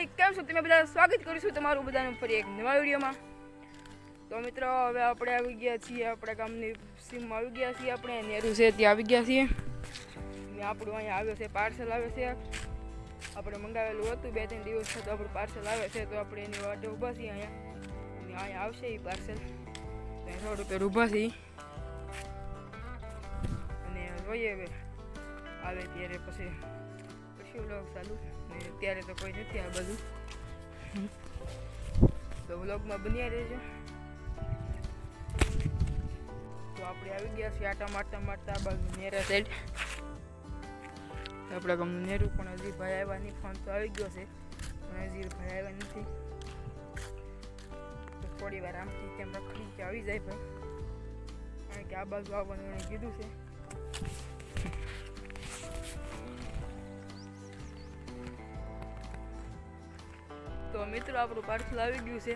Family કેમ છો તમે બધા? સ્વાગત કરું છું તમારું બધાનું ફરી એક નવા વિડીયોમાં. તો મિત્રો હવે આપણે આવી ગયા છીએ આપણા ગામની સીમમાં આવી ગયા છીએ. આપણે નેરું છે ત્યાં આવી ગયા છીએ ને આપણું અહીંયા આવ્યો છે પાર્સલ આવે છે. આપણે મંગાવેલું હતું 2-3 દિવસ થતો આપણું પાર્સલ આવે છે તો આપણે એની વાટે ઊભા છીએ અહીંયા આવશે એ પાર્સલ થોડુંક ઊભા છીએ અને જોઈએ હવે આવે ત્યારે પછી વ્લોગ ચાલુ ને અત્યારે તો કોઈ નથી આ બધું તો વ્લોગમાં બન્યા રહેજો. તો આપણે આવી ગયા છીએ આટા મારતા આ બાજુ નેરા સાઈડ. આપણા ગામનું નેરું પણ હજી ભાઈ આવ્યા નહીં. ફોન તો આવી ગયો છે પણ હજી ભાઈ આવ્યા નથી. તો થોડી વાર આમથી તેમ રખડી કે આવી જાય ભાઈ, કારણ કે આ બાજુ આવવાનું એને કીધું છે. તો મિત્રો આપણું પાર્સલ આવી ગયું છે.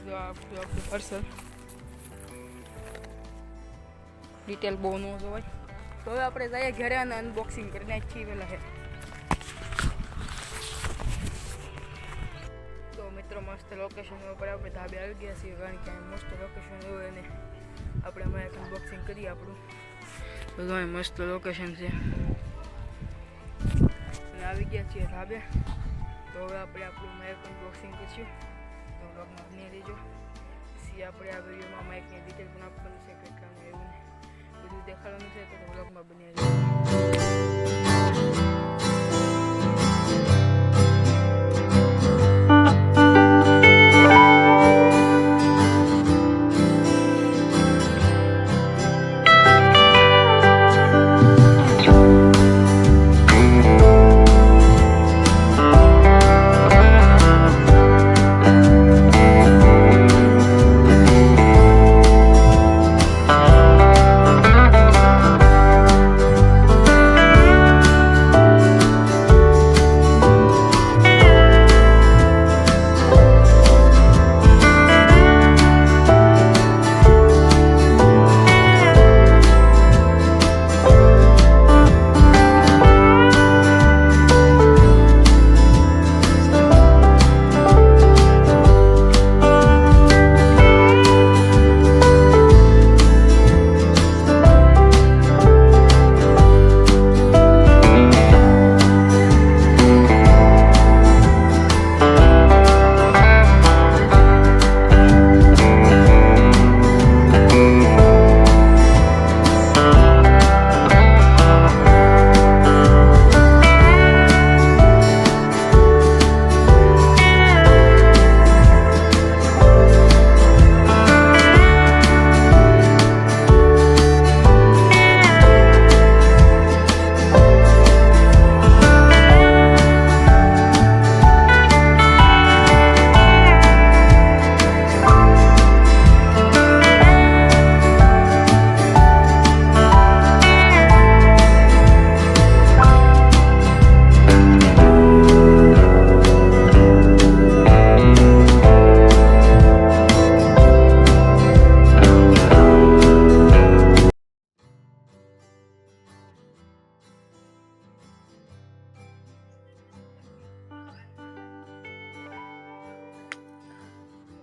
જો આપણું પાર્સલ ડિટેલ બહુ ન જોવાય. તો હવે આપણે જઈએ ઘરે અને અનબોક્સિંગ કરી નાખીએ પહેલાં છે. તો મિત્રો મસ્ત લોકેશન ઉપર આપણે ધાબે આવી ગયા છીએ, કારણ કે મસ્ત લોકેશન હોય અને આપણે અમારે અનબોક્સિંગ કરીએ આપણું. તો મસ્ત લોકેશન છે અને આવી ગયા છીએ ધાબે. તો હવે આપણે આપણું માઇક અનબોક્સિંગ કરીશું. તો વ્લોગમાં બની રહેજો. પછી આપણે આ વિડીયોમાં માઇકની ડિટેલ પણ આપવાનું છે, કેટલાનું એવું બધું દેખાડવાનું છે. તો વ્લોગમાં બની રહેજો.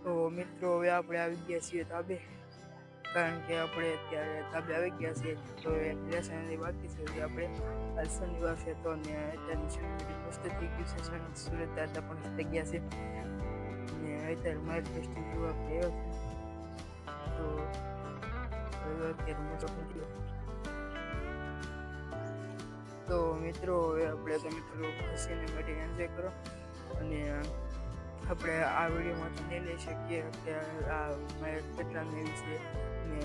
તો મિત્રો હવે આપણે આવી ગયા છીએ ધાબે, કારણ કે આપણે અત્યારે ધાબે આવી ગયા છીએ. તો એક લેસનની બાકી છે જે આપણે આજ શનિવાર છે તો ને અત્યારની શનિવાર મસ્ત થઈ ગયું છે. સુરત દાદા પણ થઈ ગયા છે ને અત્યારે માઇક ટેસ્ટિંગ જોવા આપણે આવ્યો છે. તો અત્યારે મસ્ત થઈ ગયો. તો મિત્રો હવે આપણે તમે થોડું હસીને માટે એન્જોય કરો અને આપણે આ વિડીયોમાં તમને લઈ શકીએ કે આ મારે કેટલાનું એવું છે ને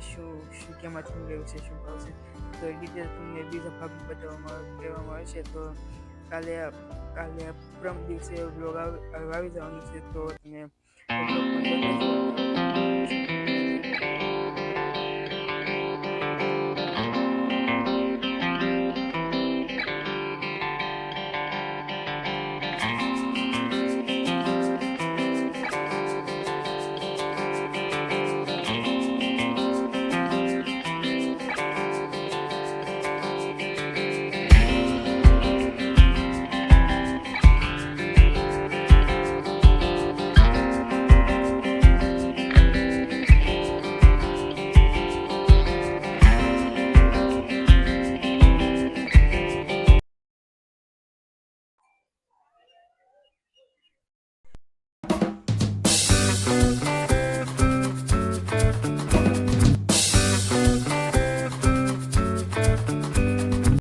શું કેમાંથી લેવું છે, શું ભાવ છે. તો એ ડિટેલ તમને બીજા ભાગમાં બતાવવામાં કહેવામાં આવે છે. તો કાલે પ્રમ દિવસે બ્લોગ આવી જવાનું છે. તો તમે